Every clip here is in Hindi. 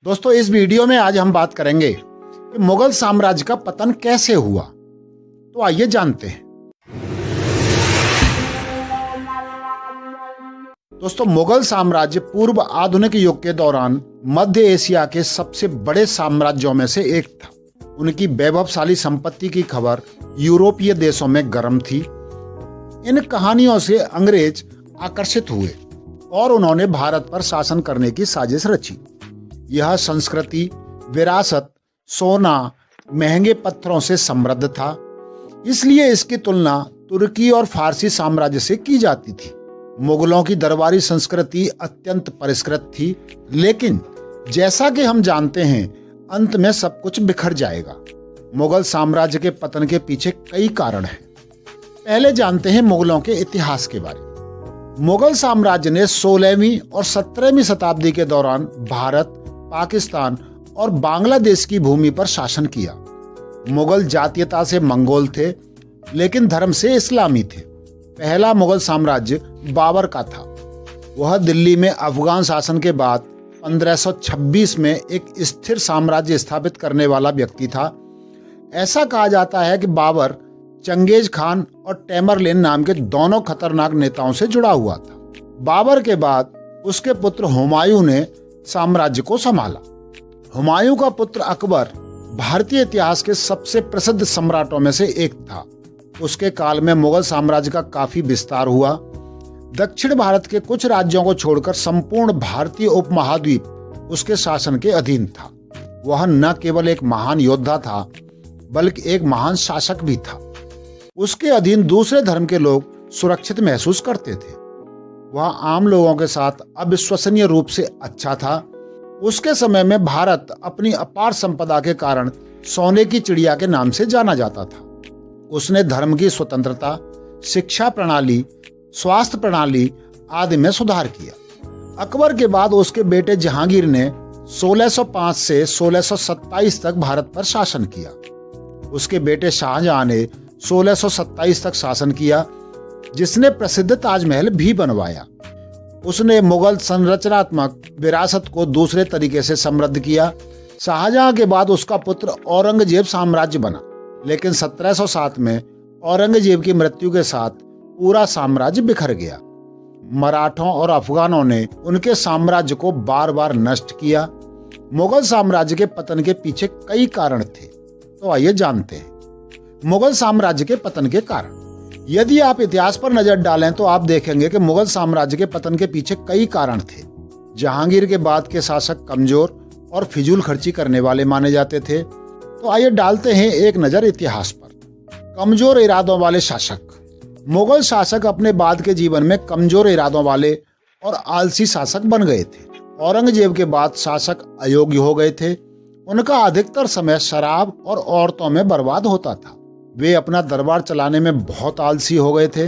दोस्तों, इस वीडियो में आज हम बात करेंगे कि मुगल साम्राज्य का पतन कैसे हुआ। तो आइए जानते हैं। दोस्तों, मुगल साम्राज्य पूर्व आधुनिक युग के दौरान मध्य एशिया के सबसे बड़े साम्राज्यों में से एक था। उनकी वैभवशाली संपत्ति की खबर यूरोपीय देशों में गर्म थी। इन कहानियों से अंग्रेज आकर्षित हुए और उन्होंने भारत पर शासन करने की साजिश रची। यह संस्कृति, विरासत, सोना, महंगे पत्थरों से समृद्ध था, इसलिए इसकी तुलना तुर्की और फारसी साम्राज्य से की जाती थी। मुगलों की दरबारी संस्कृति अत्यंत परिष्कृत थी, लेकिन जैसा कि हम जानते हैं, अंत में सब कुछ बिखर जाएगा। मुगल साम्राज्य के पतन के पीछे कई कारण हैं। पहले जानते हैं मुगलों के इतिहास के बारे में। मुगल साम्राज्य ने 16वीं और 17वीं शताब्दी के दौरान भारत, पाकिस्तान और बांग्लादेश की भूमि पर शासन किया। मुगल जातीयता से मंगोल थे, लेकिन धर्म से इस्लामी थे। पहला मुगल साम्राज्य बाबर का था। वह दिल्ली में अफगान शासन के बाद 1526 में एक स्थिर साम्राज्य स्थापित करने वाला व्यक्ति था। ऐसा कहा जाता है कि बाबर चंगेज खान और टैमरलिन नाम के दोनों खतरनाक नेताओं से जुड़ा हुआ था। बाबर के बाद उसके पुत्र हुमायूं ने साम्राज्य को संभाला। हुमायूं का पुत्र अकबर भारतीय इतिहास के सबसे प्रसिद्ध सम्राटों में से एक था। उसके काल में मुगल साम्राज्य का काफी विस्तार हुआ। दक्षिण भारत के कुछ राज्यों को छोड़कर संपूर्ण भारतीय उपमहाद्वीप उसके शासन के अधीन था। वह न केवल एक महान योद्धा था, बल्कि एक महान शासक भी था। उसके अधीन दूसरे धर्म के लोग सुरक्षित महसूस करते थे। वह आम लोगों के साथ अविश्वसनीय रूप से अच्छा था। उसके समय में भारत अपनी अपार संपदा के कारण सोने की चिड़िया के नाम से जाना जाता था। उसने धर्म की स्वतंत्रता, शिक्षा प्रणाली, स्वास्थ्य प्रणाली आदि में सुधार किया। अकबर के बाद उसके बेटे जहांगीर ने 1605 से 1627 तक भारत पर शासन किया। उसके बेटे शाहजहां ने 1627 तक शासन किया, जिसने प्रसिद्ध ताजमहल भी बनवाया। उसने मुगल संरचनात्मक विरासत को दूसरे तरीके से समृद्ध किया। शाहजहां के बाद उसका पुत्र औरंगजेब साम्राज्य बना, लेकिन 1707 में औरंगजेब की मृत्यु के साथ पूरा साम्राज्य बिखर गया। मराठों और अफगानों ने उनके साम्राज्य को बार बार नष्ट किया। मुगल साम्राज्य के पतन के पीछे कई कारण थे। तो आइए जानते हैं मुगल साम्राज्य के पतन के कारण। यदि आप इतिहास पर नजर डालें तो आप देखेंगे कि मुगल साम्राज्य के पतन के पीछे कई कारण थे। जहांगीर के बाद के शासक कमजोर और फिजूल खर्ची करने वाले माने जाते थे। तो आइए डालते हैं एक नजर इतिहास पर। कमजोर इरादों वाले शासक। मुगल शासक अपने बाद के जीवन में कमजोर इरादों वाले और आलसी शासक बन गए थे। औरंगजेब के बाद शासक अयोग्य हो गए थे। उनका अधिकतर समय शराब और औरतों में बर्बाद होता था। वे अपना दरबार चलाने में बहुत आलसी हो गए थे।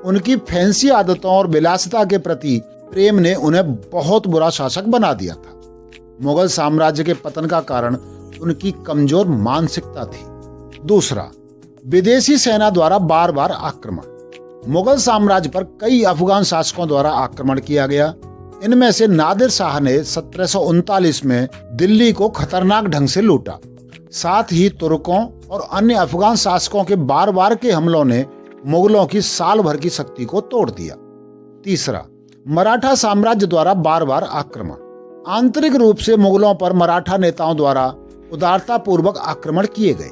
उनकी फैंसी आदतों और विलासिता के प्रति प्रेम ने उन्हें बहुत बुरा शासक बना दिया था। मुगल साम्राज्य के पतन का कारण उनकी कमजोर मानसिकता थी। दूसरा, विदेशी सेना द्वारा बार बार आक्रमण। मुगल साम्राज्य पर कई अफगान शासकों द्वारा आक्रमण किया गया। इनमें से नादिर शाह ने 1739 में दिल्ली को खतरनाक ढंग से लूटा। साथ ही तुर्कों और अन्य अफगान शासकों के बार बार के हमलों ने मुगलों की साल भर की शक्ति को तोड़ दिया। तीसरा, मराठा साम्राज्य द्वारा बार बार आक्रमण। आंतरिक रूप से मुगलों पर मराठा नेताओं द्वारा उदारतापूर्वक आक्रमण किए गए।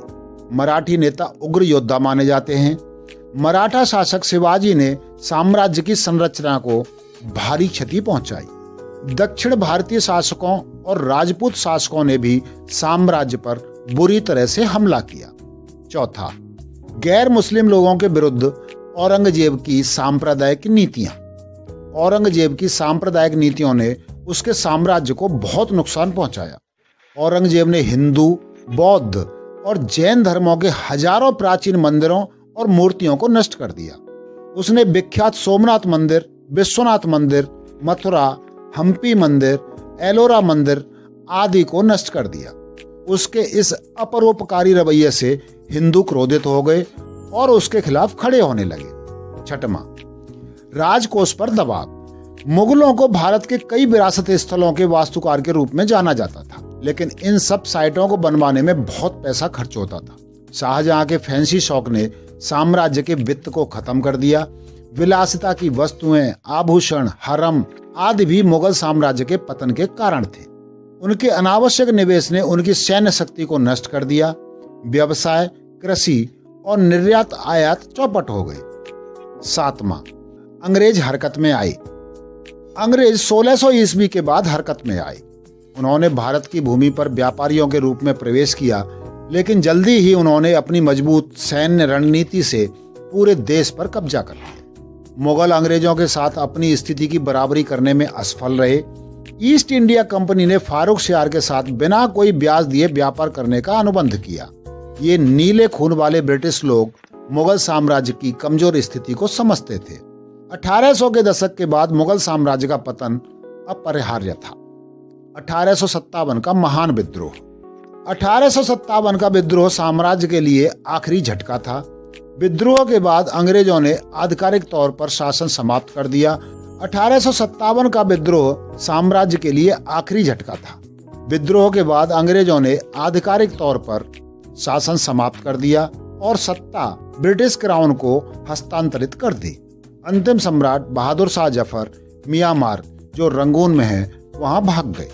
मराठी नेता उग्र योद्धा माने जाते हैं। मराठा शासक शिवाजी ने साम्राज्य की संरचना को भारी क्षति पहुंचाई। दक्षिण भारतीय शासकों और राजपूत शासकों ने भी साम्राज्य पर बुरी तरह से हमला किया। चौथा, गैर मुस्लिम लोगों के विरुद्ध औरंगजेब की सांप्रदायिक नीतियां। औरंगजेब की सांप्रदायिक नीतियों ने उसके साम्राज्य को बहुत नुकसान पहुंचाया। औरंगजेब ने हिंदू, बौद्ध और जैन धर्मों के हजारों प्राचीन मंदिरों और मूर्तियों को नष्ट कर दिया। उसने विख्यात सोमनाथ मंदिर, विश्वनाथ मंदिर, मथुरा, हम्पी मंदिर, एलोरा मंदिर आदि को नष्ट कर दिया। उसके इस अपरोपकारी रवैये से हिंदू क्रोधित हो गए और उसके खिलाफ खड़े होने लगे। छठवां, राजकोष पर दबाव। मुगलों को भारत के कई विरासत स्थलों के वास्तुकार के रूप में जाना जाता था, लेकिन इन सब साइटों को बनवाने में बहुत पैसा खर्च होता था। शाहजहां के फैंसी शौक ने साम्राज्य के वित्त को खत्म कर दिया। विलासिता की वस्तुएं, आभूषण, हरम आदि भी मुगल साम्राज्य के पतन के कारण थे। उनके अनावश्यक निवेश ने उनकी सैन्य शक्ति को नष्ट कर दिया। व्यवसाय, कृषि और निर्यात आयात चौपट हो गए। 7वां, अंग्रेज हरकत में आए। अंग्रेज 1600 ईस्वी के बाद हरकत में आए। उन्होंने भारत की भूमि पर व्यापारियों के रूप में प्रवेश किया, लेकिन जल्दी ही उन्होंने अपनी मजबूत सैन्य रणनीति से पूरे देश पर कब्जा कर लिया। मुगल अंग्रेजों के साथ अपनी स्थिति की बराबरी करने में असफल रहे। ईस्ट इंडिया कंपनी ने फारूक शियार के साथ बिना कोई ब्याज दिए व्यापार करने का अनुबंध किया। ये नीले खून वाले ब्रिटिश लोग मुगल साम्राज्य की कमजोर स्थिति को समझते थे। 1800 के दशक के बाद मुगल साम्राज्य का पतन अपरिहार्य था। 1857 का महान विद्रोह। 1857 का विद्रोह साम्राज्य के लिए आखिरी झटका था। विद्रोह के बाद अंग्रेजों ने आधिकारिक तौर पर शासन समाप्त कर दिया। 1857 का विद्रोह साम्राज्य के लिए आखिरी झटका था। विद्रोह के बाद अंग्रेजों ने आधिकारिक तौर पर शासन समाप्त कर दिया और सत्ता ब्रिटिश क्राउन को हस्तांतरित कर दी। अंतिम सम्राट बहादुर शाह जफर म्यांमार, जो रंगून में है, वहां भाग गए।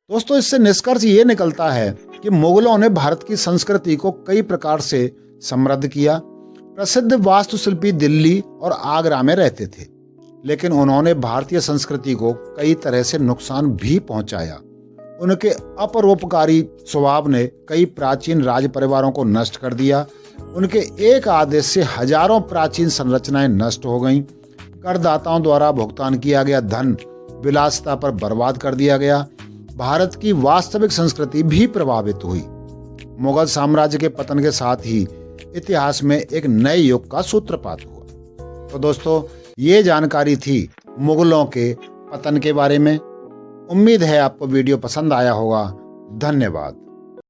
दोस्तों, इससे निष्कर्ष ये निकलता है कि मुगलों ने भारत की संस्कृति को कई प्रकार से समृद्ध किया। प्रसिद्ध वास्तुशिल्पी दिल्ली और आगरा में रहते थे, लेकिन उन्होंने भारतीय संस्कृति को कई तरह से नुकसान भी पहुंचाया। उनके अपरोपकारी स्वभाव ने कई प्राचीन राज परिवारों को नष्ट कर दिया। उनके एक आदेश से हजारों प्राचीन संरचनाएं नष्ट हो गईं। करदाताओं द्वारा भुगतान किया गया धन विलासिता पर बर्बाद कर दिया गया। भारत की वास्तविक संस्कृति भी प्रभावित हुई। मुगल साम्राज्य के पतन के साथ ही इतिहास में एक नए युग का सूत्रपात हुआ। तो दोस्तों, ये जानकारी थी मुगलों के पतन के बारे में। उम्मीद है आपको वीडियो पसंद आया होगा। धन्यवाद।